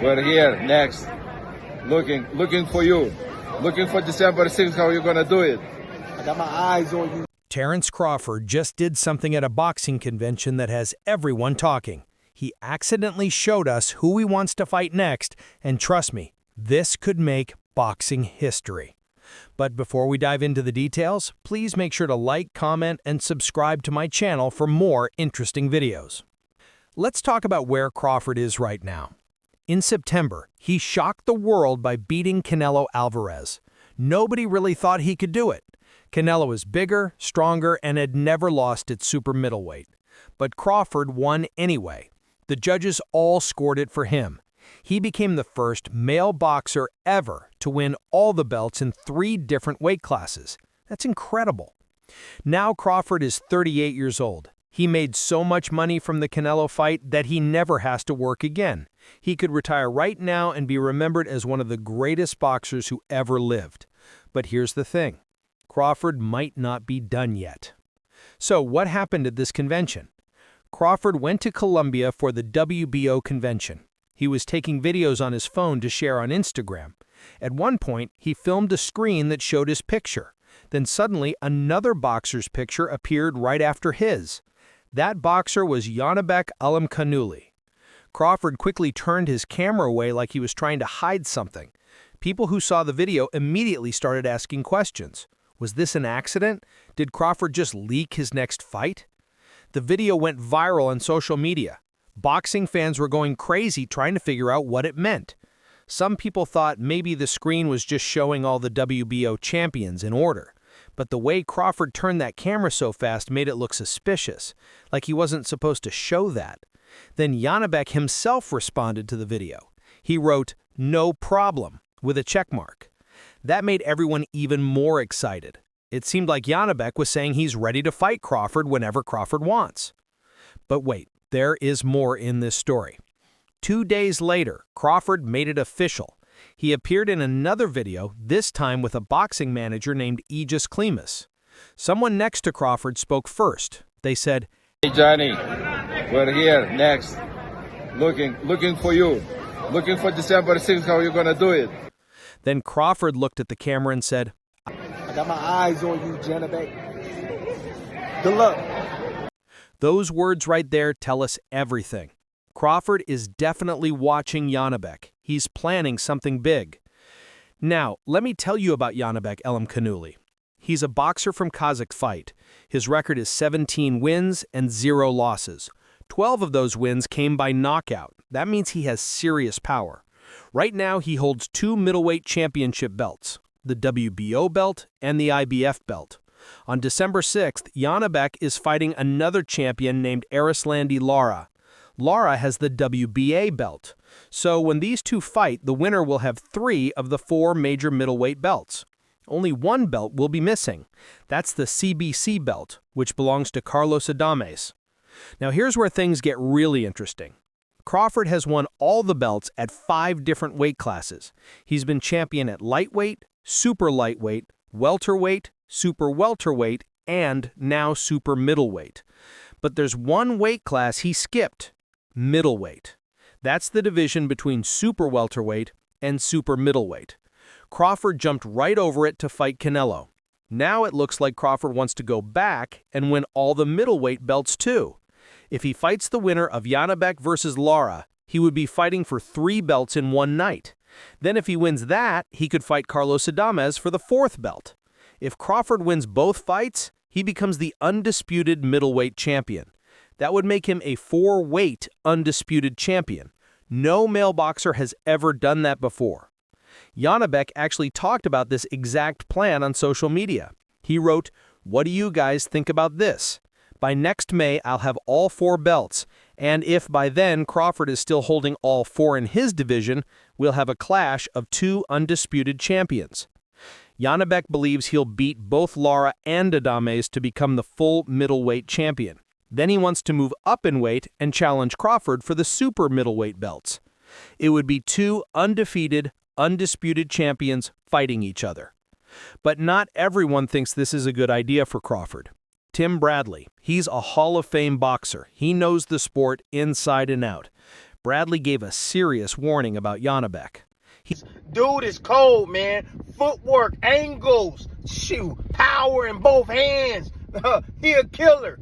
We're here next, looking for you, looking for December 6th. How are you gonna do it? I got my eyes on you. Terence Crawford just did something at a boxing convention that has everyone talking. He accidentally showed us who he wants to fight next, and trust me, this could make boxing history. But before we dive into the details, please make sure to like, comment, and subscribe to my channel for more interesting videos. Let's talk about where Crawford is right now. In September, he shocked the world by beating Canelo Alvarez. Nobody really thought he could do it. Canelo is bigger, stronger, and had never lost at super middleweight. But Crawford won anyway. The judges all scored it for him. He became the first male boxer ever to win all the belts in 3 different weight classes. That's incredible. Now Crawford is 38 years old. He made so much money from the Canelo fight that he never has to work again. He could retire right now and be remembered as one of the greatest boxers who ever lived. But here's the thing. Crawford might not be done yet. So what happened at this convention? Crawford went to Colombia for the WBO convention. He was taking videos on his phone to share on Instagram. At one point, he filmed a screen that showed his picture. Then suddenly, another boxer's picture appeared right after his. That boxer was Janibek Alimkhanuly. Crawford quickly turned his camera away like he was trying to hide something. People who saw the video immediately started asking questions. Was this an accident? Did Crawford just leak his next fight? The video went viral on social media. Boxing fans were going crazy trying to figure out what it meant. Some people thought maybe the screen was just showing all the WBO champions in order. But the way Crawford turned that camera so fast made it look suspicious, like he wasn't supposed to show that. Then Janibek himself responded to the video. He wrote, "No problem," with a check mark. That made everyone even more excited. It seemed like Janibek was saying he's ready to fight Crawford whenever Crawford wants. But wait, there is more in this story. 2 days later, Crawford made it official. He appeared in another video, this time with a boxing manager named Aegis Klimas. Someone next to Crawford spoke first. They said, "Hey Johnny, we're here next, looking for you, looking for December 6th. How are you gonna do it?" Then Crawford looked at the camera and said, I got my eyes on you, Janibek. Good luck. Those words right there tell us everything. Crawford is definitely watching Janibek. He's planning something big. Now, let me tell you about Janibek Alimkhanuly. He's a boxer from Kazakh fight. His record is 17 wins and 0 losses. 12 of those wins came by knockout. That means he has serious power. Right now, he holds 2 middleweight championship belts, the WBO belt and the IBF belt. On December 6th, Janibek is fighting another champion named Arislandi Lara. Lara has the WBA belt. So when these two fight, the winner will have 3 of the 4 major middleweight belts. Only one belt will be missing. That's the CBC belt, which belongs to Carlos Adames. Now here's where things get really interesting. Crawford has won all the belts at 5 different weight classes. He's been champion at lightweight, super lightweight, welterweight, super welterweight, and now super middleweight. But there's one weight class he skipped, middleweight. That's the division between super welterweight and super middleweight. Crawford jumped right over it to fight Canelo. Now it looks like Crawford wants to go back and win all the middleweight belts too. If he fights the winner of Janibek versus Lara, he would be fighting for 3 belts in one night. Then if he wins that, he could fight Carlos Adames for the 4th belt. If Crawford wins both fights, he becomes the undisputed middleweight champion. That would make him a 4-weight undisputed champion. No male boxer has ever done that before. Janibek actually talked about this exact plan on social media. He wrote, "What do you guys think about this? By next May, I'll have all 4 belts, and if by then Crawford is still holding all 4 in his division, we'll have a clash of 2 undisputed champions." Janibek believes he'll beat both Lara and Adames to become the full middleweight champion. Then he wants to move up in weight and challenge Crawford for the super middleweight belts. It would be 2 undefeated, undisputed champions fighting each other. But not everyone thinks this is a good idea for Crawford. Tim Bradley, he's a Hall of Fame boxer. He knows the sport inside and out. Bradley gave a serious warning about Janibek. Dude is cold, man. Footwork, angles, shoot, power in both hands. He a killer.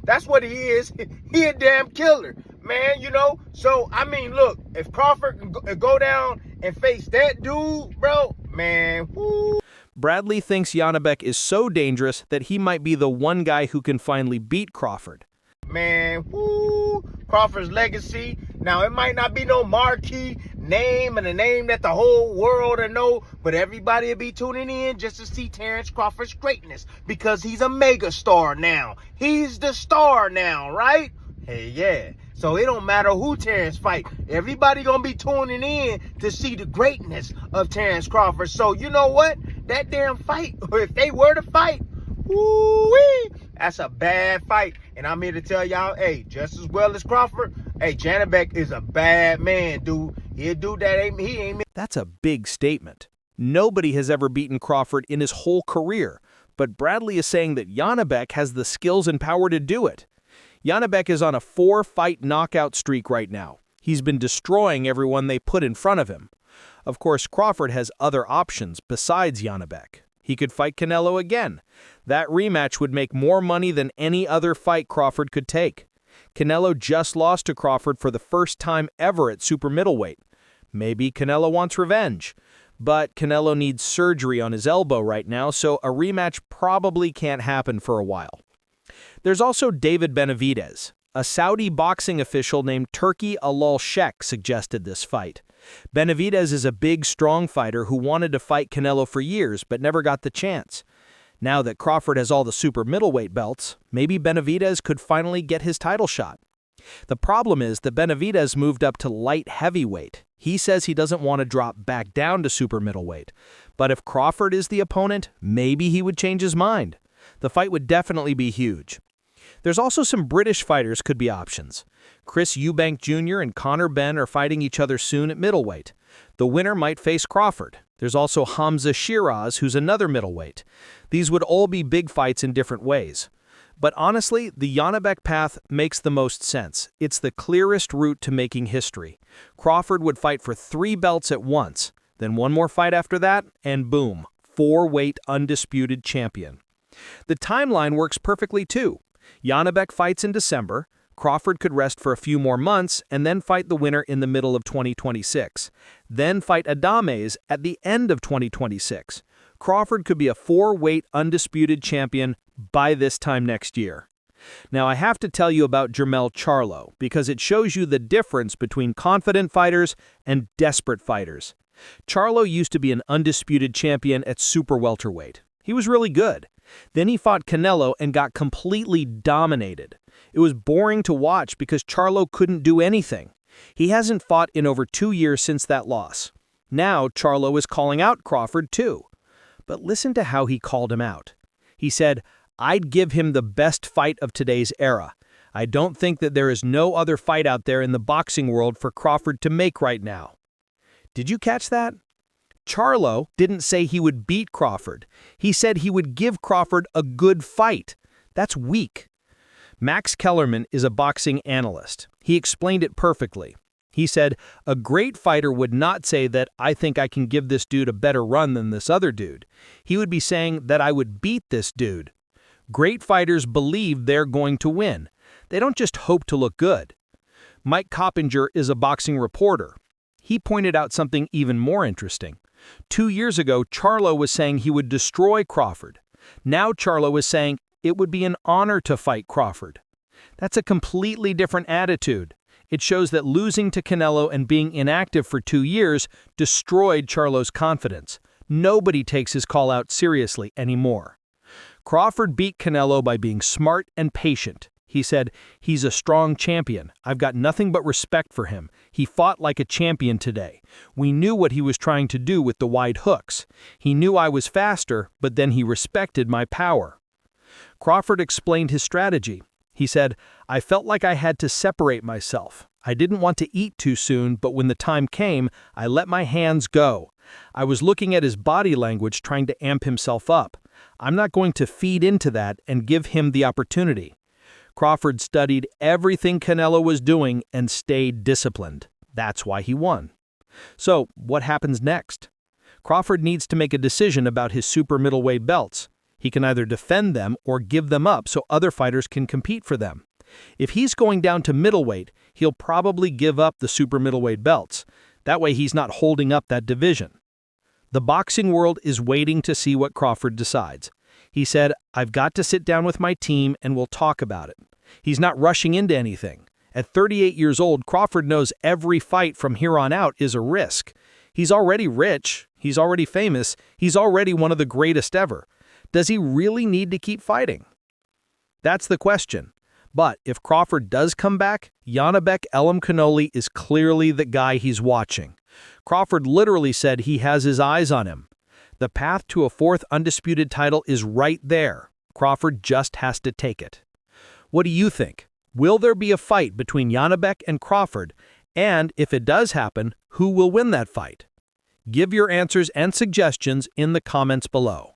That's what he is. He a damn killer, man, you know? So, I mean, look, if Crawford can go down and face that dude, bro, man, whoo. Bradley thinks Janibek is so dangerous that he might be the one guy who can finally beat Crawford. Man, whoo, Crawford's legacy. Now, it might not be no marquee name and a name that the whole world will know, but everybody will be tuning in just to see Terence Crawford's greatness because he's a mega star now. He's the star now, right? Hey, yeah. So it don't matter who Terence fight. Everybody gonna be tuning in to see the greatness of Terence Crawford. So you know what? That damn fight, or if they were to fight, woo-wee, that's a bad fight. And I'm here to tell y'all, hey, just as well as Crawford, hey, Janibek is a bad man, dude. He'll do that. He ain't. That's a big statement. Nobody has ever beaten Crawford in his whole career, but Bradley is saying that Janibek has the skills and power to do it. Janibek is on a 4-fight knockout streak right now. He's been destroying everyone they put in front of him. Of course, Crawford has other options besides Janibek. He could fight Canelo again. That rematch would make more money than any other fight Crawford could take. Canelo just lost to Crawford for the first time ever at super middleweight. Maybe Canelo wants revenge. But Canelo needs surgery on his elbow right now, so a rematch probably can't happen for a while. There's also David Benavidez. A Saudi boxing official named Turki Al-Sheikh suggested this fight. Benavidez is a big, strong fighter who wanted to fight Canelo for years but never got the chance. Now that Crawford has all the super middleweight belts, maybe Benavidez could finally get his title shot. The problem is that Benavidez moved up to light heavyweight. He says he doesn't want to drop back down to super middleweight. But if Crawford is the opponent, maybe he would change his mind. The fight would definitely be huge. There's also some British fighters could be options. Chris Eubank Jr. and Conor Benn are fighting each other soon at middleweight. The winner might face Crawford. There's also Hamza Shiraz, who's another middleweight. These would all be big fights in different ways. But honestly, the Janibek path makes the most sense. It's the clearest route to making history. Crawford would fight for 3 belts at once, then one more fight after that, and boom, 4-weight undisputed champion. The timeline works perfectly too. Janibek fights in December, Crawford could rest for a few more months and then fight the winner in the middle of 2026. Then fight Adames at the end of 2026. Crawford could be a 4-weight undisputed champion by this time next year. Now I have to tell you about Jermell Charlo because it shows you the difference between confident fighters and desperate fighters. Charlo used to be an undisputed champion at super welterweight. He was really good. Then he fought Canelo and got completely dominated. It was boring to watch because Charlo couldn't do anything. He hasn't fought in over 2 years since that loss. Now Charlo is calling out Crawford too. But listen to how he called him out. He said, "I'd give him the best fight of today's era. I don't think that there is no other fight out there in the boxing world for Crawford to make right now." Did you catch that? Charlo didn't say he would beat Crawford. He said he would give Crawford a good fight. That's weak. Max Kellerman is a boxing analyst. He explained it perfectly. He said, a great fighter would not say that I think I can give this dude a better run than this other dude. He would be saying that I would beat this dude. Great fighters believe they're going to win. They don't just hope to look good. Mike Coppinger is a boxing reporter. He pointed out something even more interesting. 2 years ago, Charlo was saying he would destroy Crawford. Now Charlo is saying it would be an honor to fight Crawford. That's a completely different attitude. It shows that losing to Canelo and being inactive for 2 years destroyed Charlo's confidence. Nobody takes his call out seriously anymore. Crawford beat Canelo by being smart and patient. He said, "He's a strong champion. I've got nothing but respect for him. He fought like a champion today. We knew what he was trying to do with the wide hooks. He knew I was faster, but then he respected my power." Crawford explained his strategy. He said, "I felt like I had to separate myself. I didn't want to eat too soon, but when the time came, I let my hands go. I was looking at his body language trying to amp himself up. I'm not going to feed into that and give him the opportunity." Crawford studied everything Canelo was doing and stayed disciplined. That's why he won. So, what happens next? Crawford needs to make a decision about his super middleweight belts. He can either defend them or give them up so other fighters can compete for them. If he's going down to middleweight, he'll probably give up the super middleweight belts. That way he's not holding up that division. The boxing world is waiting to see what Crawford decides. He said, "I've got to sit down with my team and we'll talk about it." He's not rushing into anything. At 38 years old, Crawford knows every fight from here on out is a risk. He's already rich, he's already famous, he's already one of the greatest ever. Does he really need to keep fighting? That's the question. But if Crawford does come back, Janibek Alimkhanuly is clearly the guy he's watching. Crawford literally said he has his eyes on him. The path to a fourth undisputed title is right there. Crawford just has to take it. What do you think? Will there be a fight between Janibek and Crawford? And if it does happen, who will win that fight? Give your answers and suggestions in the comments below.